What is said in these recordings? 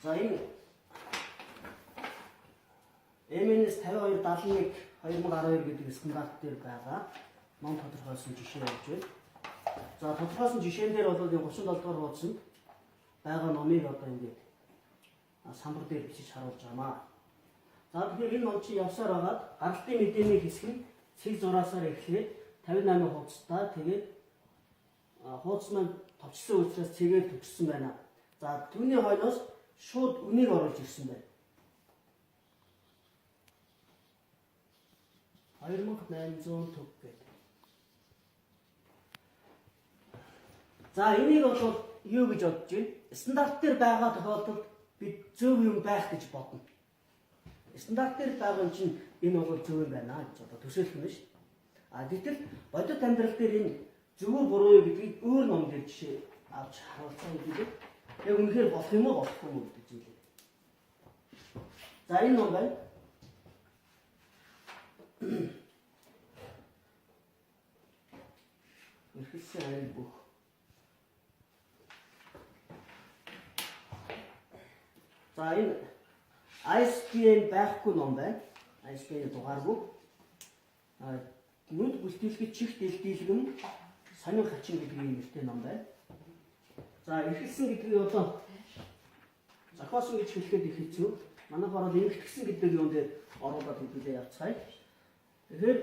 За энэ MNS5271 2012 гэдэг стандарт дээр байгаа ном тодорхойлсон жишээ явж байна. За тодорхойлсон жишээн дээр бол энэ 37 дугаар хуудсанд байгаа номыг одоо ингээд самбар дээр бичиж харуулж байгаамаа. За тэгэхээр энэ ном чи явсаар байгаад гаралтын мэдээний хэсэг нь цэг зураасаар эхлээд 58 хуудастай тэгээд хуудас маань товчсон учраас цэгээр төгссөн байна. За түүний хойноос шууд үнийг оруулж ирсэн байна. 2800 төг гэдэг. За энийг бол юу гэж бодож байна? Стандарт дээр байгаа тохиолдолд бид зөв юм байх гэж бодно. Стандарт дээр байгаа юм чинь энэ бол зөв юм байна гэж одоо төсөөлөх юм шүү. Гэтэл бодит амьдрал дээр энэ зөв үү буруу юу гэдгийг өөр ном дээр жишээ авч харуулсан гэдэг. Яг үнэхээр болох юм уу болохгүй юм гэдэг зүйлээ. За энэ ном байна. Эрхэлсэн айн бүх. За энэ ISBN байхгүй ном байна. ISBN дугааргүй. Нүд бүлтгэлгүй чих дэлдэлгэн сонин хачин гэдэг юм нэртэй ном байна. За эрхэлсэн гэдгийг одоо зохиосон гэж хэлэхэд их хэцүү. Манай бороо эмгэгдсэн гэдэг юм дээр оруулаад хэлээ явцгаая. Тэгэхээр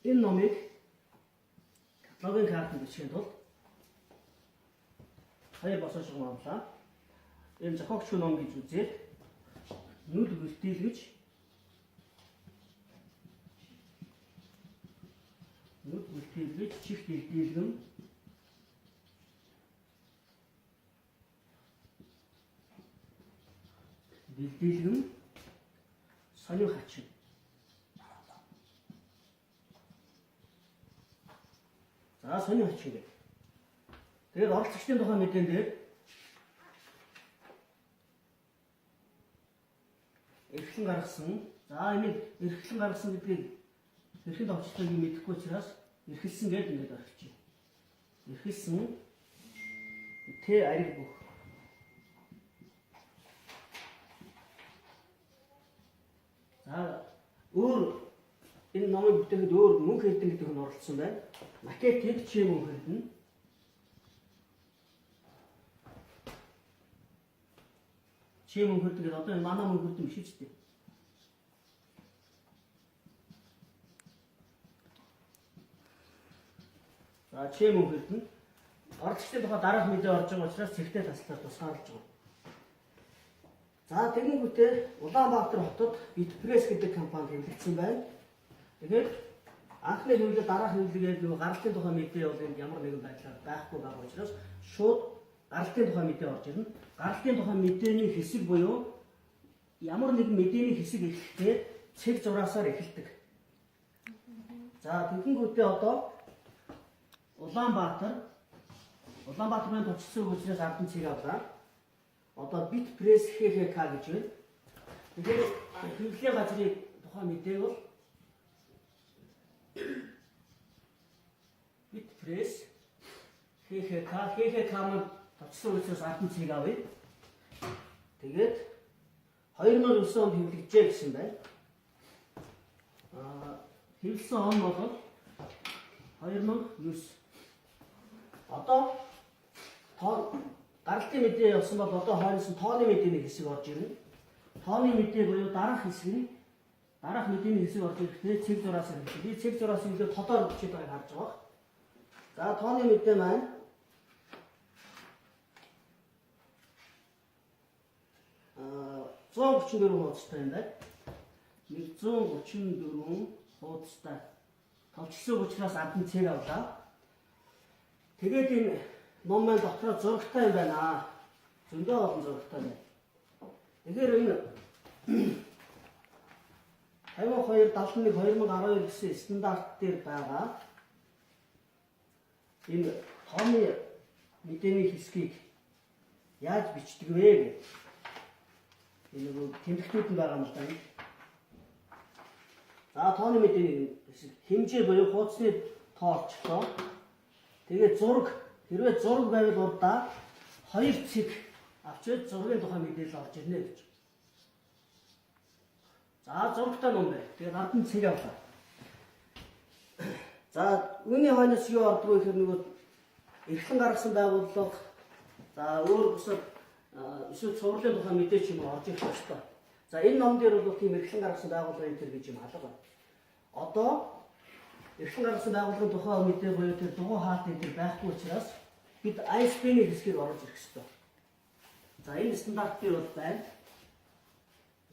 энэ номыг каталогийн картанд бичих тул хоёр босоо шиг номлаа. Энэ зохиогч ном гэж үзээд нүд бүлтгэлгэж чих дэлдэлгэн сонин хачин. За сонин хачин гэдэг. Тэгээд оролцогчдын тухай мэдэн дээр эрхлэн гаргасан. За энийг эрхлэн гаргасан гэдгийг эрхэн товчлыг мэдэхгүй учраас эрхэлсэн гэдэг ингээд орчихъя. Эрхэлсэн Т ариг бүх. За өөр энэ номыг бүтээхэд өөр мөнх эрдэнэ гэдэг нь оролцсон байна. Макетик чи мөнх эрдэнэ. Чи мөнх эрдэнэ гэдэг одоо энэ манай мөнх эрдэнэ биш үү? За чи мөнх эрдэнэ. Оролцогчдын тухай дараах мэдээ орж байгаа учраас цэгтэй таслаад тусгаарлаж байгаа. За тэгэнгүүтээ Улаанбаатар хотод Bitpress гэдэг компани хэрэглэсэн байна. Тэгэхээр анхны хөвлөд дараах хөвлөгээд нөгөө гаралтын тухай мэдээ бол энд ямар нэгэн байдлаар байхгүй байгаа учраас шууд гаралтын тухай мэдээ орж ирнэ. Гаралтын тухай мэдээний хэсэг буюу ямар нэгэн мэдээний хэсэг эхлэхдээ цэг зураасаар эхэлдэг. За тэгэнгүүтээ одоо Улаанбаатарын товчсон учраас ардан цэг авлаа. Одоо Bitpress HHK гэж байна. Тэгэхээр хэвлэлийн газрын тухай мэдээ бол Bitpress HHK маань товчсон учраас ардан цэг авъя. Тэгээд 2009 онд хэвлэгжээ гэсэн байна. Хэвлсэн он бол 2009. Одоо гаралтын мэдээ явсан бол одоо хойноос нь тооны мэдээний хэсэг орж ирнэ. Тооны мэдээ буюу дараах мэдээний хэсэг орж ирэхдээ цэг зураас ирнэ. Би цэг зураас илүү тодор бичиж байгааг харж байгаа. За тооны мэдээ маань 134 хуудастай юм байна. 134 хуудастай. Товчсон учраас ардан цэг авлаа. Тэгээд энэ ном маань дотроо зурагтай юм байна. Зөндөө олон зурагтай байна. Тэгэхээр энэ 5271/2012 гэсэн стандарт дээр байгаа энэ тооны мэдээний хэсгийг яаж бичдэг вэ гэх. Энэ нэг тэмдэгтүүд нь байгаа юм байна. За тооны мэдээний хэсэг хэмжээ буюу хуудасны тоо орчлоо. Тэгээд зураг хэрвээ зураг байвал урдаа 2 цэг авчиж зургийн тухай мэдээлэл орж ирнэ гэж. За зурагтай ном бай. Тэгээд ард нь цэг авлаа. За үүний хойноос юу ордгоо гэхээр нөгөө эрхэн гаргасан байгууллага за өөр бусад эсвэл цувралын тухай мэдээч юм орж ирэх ёстой. За энэ ном дээр бол тийм эрхэн гаргасан байгууллага энэ гэж юм алга байна. Одоо эрхэн гаргасан байгууллагын тухай мэдээ буюу тэр дугуй хаалт энэ байхгүй учраас бид ISBN-ийн хэсгийг оруулж ирэх ёстой. За энэ стандарт дээр бол байна.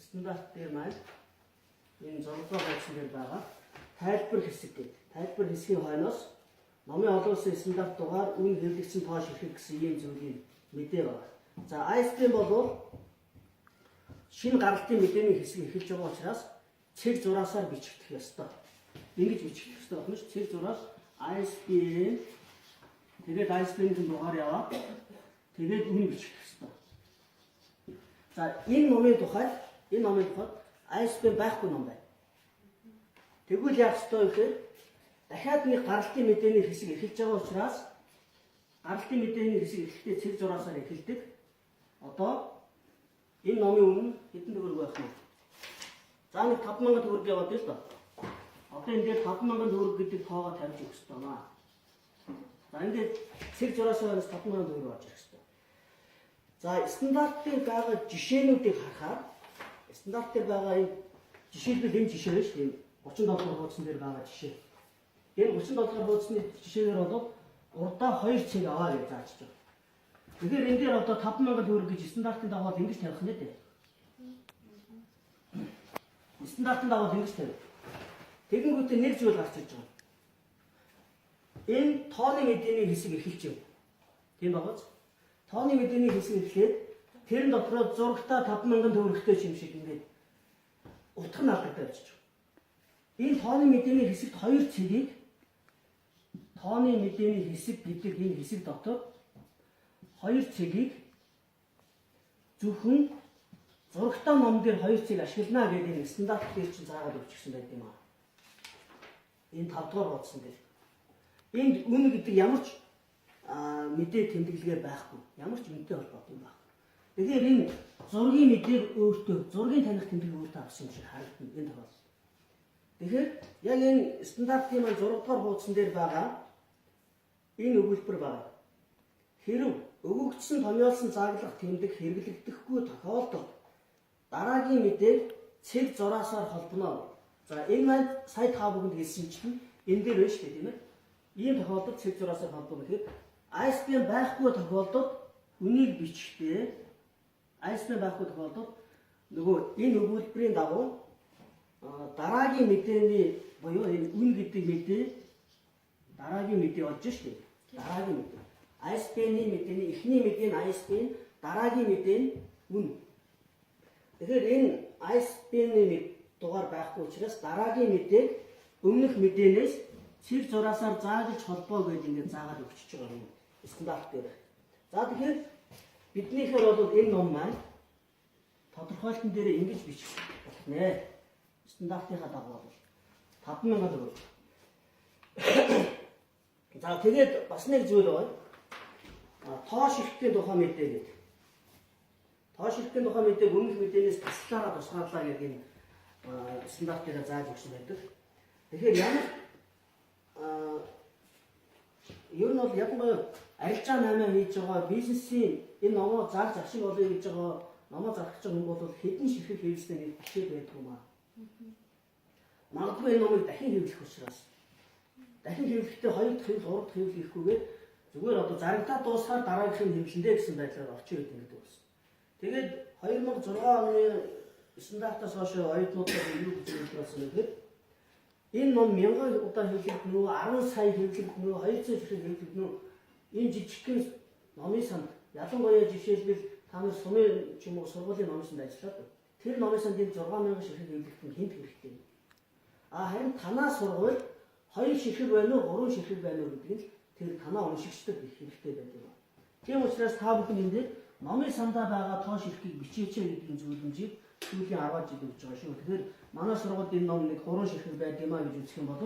Стандарт дээр маань энэ зураг байсан дээр байгаа. Тайлбар хэсэг гэдэг. Тайлбар хэсгийн хойноос номын олон улсын стандарт дугаар үн хэвлэгдсэн тоош ихэг гэсэн ийм зүйлийн мэдээ байна. За ISBN бол шинэ гаргалтын мэдээний хэсэг эхэлж байгаа учраас цэг зураасаар бичигдэх ёстой. Ингэж бичигдэх ёстой байна шүү. Цэг зураас ISBN тэгээд ISBN-ийн дугаар яваа. Тэгээд үн бичигдэх ёстой. За энэ номын тухайд ISBN байхгүй ном байна. Тэгвэл яах ёстой вэ гэхээр дахиад нэг гаргалтын мэдээний хэсэг эхэлж байгаа учраас гаргалтын мэдээний хэсэг эхлэхдээ цэг зураасаар эхэлдэг. Одоо энэ номын үнэ хэдэн төгрөг байх вэ? За нэг 50000 төгрөг яваад л доо. Одоо энэ дээр 50000 төгрөг гэдэг тоогоо тавьж өгөх ёстой маа. За ингээд цэг зураасаар 50000 төгрөг орж ирэх ёстой. За стандартын байгаа жишээнүүдийг харахаар стандарт дээр байгаа энэ жишээлбэл энэ жишээ биш тийм 37 дугаар хуудсан дээр байгаа жишээ. Энэ 37 дугаар хуудсны жишээгээр бол урдаа 2 цэг аваа гэж зааж байгаа. Тэгэхээр энэ дээр одоо 50000 төгрөг гэж стандартын дагуу ингэж тавих нэ дээ. Стандартын дагуу ингэж тавих. Тэгэнгүүтээ нэг зүйл гарч ирж байгаа. Энэ тооны мэдээний хэсэг эхэлж байна. Тийм багаз. Тооны мэдээний хэсэг эхлээд тэрэн дотроо зурагтаа 50000 төгрөгтэй юм шиг ингээд утга нь алдагдаж байна. Энэ тооны мэдээний хэсэгт 2 цэгийг тооны мэдээний хэсэг гэдэг энэ хэсэг дотор 2 цэгийг зөвхөн зурагтаа ном дээр 2 цэг ашиглана гэдэг нэг стандарт дээр чинь заагаад өгчихсөн байт юм аа. Энэ 5 дугаар хуудсан дээр. Энд үн гэдэг ямар ч мэдээ тэмдэглэгээ байхгүй. Ямар ч үнэтэй холбоотой юм байна. Тэгэхээр энэ зургийн мэдээг өөртөө зургийн таних тэмдэглэл өөртөө авсан юм шиг харагдана энэ тохиолдолд. Тэгэхээр яг энэ стандартын маань 6 дугаар хуудсан дээр байгаа энэ өгүүлбэр байна. Хэрв өгөгдсөн томьёолсон зааглах тэмдэг хэрэглэгдэхгүй тохиолдолд дараагийн мэдээг цэг зураасаар холбоно. За энэ маань сая та бүхэнд хэлсэн чинь энэ дээр байна шүү дээ тийм ээ. Ийм тохиолдолд цэг зураасаар холбоно гэхэд ISBN байхгүй тохиолдолд үнийг бичихтэй ISBN байхгүй тохиолдолд нөгөө энэ өгүүлбэрийн дагуу дараагийн мэдээний буюу энэ үн гэдэг мэдээ дараагийн мэдээ болж шүү дээ. Дараагийн мэдээ. ISBN-ийн мэдээний эхний мэдээ нь ISBN, дараагийн мэдээ нь үн. Тэгэхээр энэ ISBN-ийн дугаар байхгүй учраас дараагийн мэдээг өмнөх мэдээнээс цэг зураасаар зааж холбоо гэж ингээд заагаад өгчөж байгаа юм. Стандарт дээр. За тэгэхээр биднийхээр бол энэ ном маань тодорхойлтон дээр ингэж бичих болно. Стандартынхаа дагуу бол 50000 төгрөг. За тэгээд бас нэг зүйл байна. Тоош ирэхтэй тухай мэдээ гэдэг. Тоош ирэхтэй тухай мэдээг өмнөх мэдээнээс таслаараа тусгаарлаа гэдэг энэ стандартыг зааж өгсөн байдаг. Тэгэхээр ямар ер нь бол ягмаа арилжаа 8 хийж байгаа бизнесийн энэ номоо зааж ашиг олё гэж байгаа номоо зарах гэж байгаа хүн бол хэдэн ширхэг хэрэглэснээр нэг бичээд байдаг юм аа. Магадгүй энэ номыг дахин хэвлэх учраас дахин хэвлэхдээ 2 дахь хэвлэл 3 дахь хэвлэл хийхгүйгээр зүгээр одоо зарагтаа дуусахаар дараагийнх нь хэвлэндээ гэсэн байдлаар орчин үед ингэдэг байсан. Тэгээд 2006 оны стандартаас хойш оюутнуудад юу гэж хэлсэн бэ гэхээр энэ ном 1000 удаа хэвлэгдэнэ үү 10 сая хэвлэгдэнэ үү 200 ширхэг хэвлэгдэнэ үү энэ жижигхэн номын санд ялангуяа жишээлбэл та нар сумын ч юм уу сургуулийн номын санд ажиллаад тэр номын сандын 6000 ширхэг хэвлэгдэх нь хинт хэрэгтэй. Харин танаа сургууль 2 ширхэг байна уу 3 ширхэг байна уу гэдэг нь тэр танаа уншигчдад их хэрэгтэй байдаг. Тийм учраас та бүхэн энэ дээр номын сандаа байгаа тоош ширхгийг бичээч гэдэг зүйлэмжийг сүүлийн 10 жил өгч байгаа шүү. Тэгэхээр манай сургуульд энэ ном нэг 3 ширхэг байдаг юм а гэж үзэх юм бол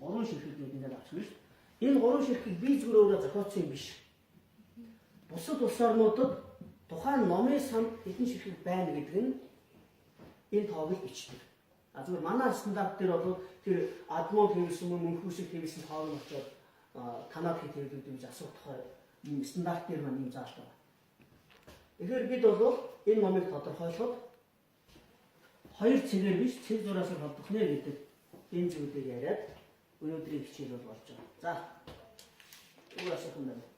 3 ширхэг гэдэг ингээд авчихна шүү. Энэ 3 ширхгийг би зүгээр өөрөө зохиоцсон юм биш. бусад улс орнуудад тухайн номын самд хэдэн ширхэг байна гэдэг нь энэ тоог л бичдэг. А зүгээр манай стандарт дээр бол тэр адмон хэвсэн мөнхүүсэг хэвсэн тоог нь очоод танаад хэд хэвлэгд гэж асуух тухай стандарт дээр маань юм заалт байна. Тэгэхээр бид бол энэ номыг тодорхойлоход хоёр цэгээр биш цэг зураас холбох нэ гэдэг энэ зүйлийг яриад өнөөдрийн хичээл бол болж байгаа. За, юу асуух юм бэ?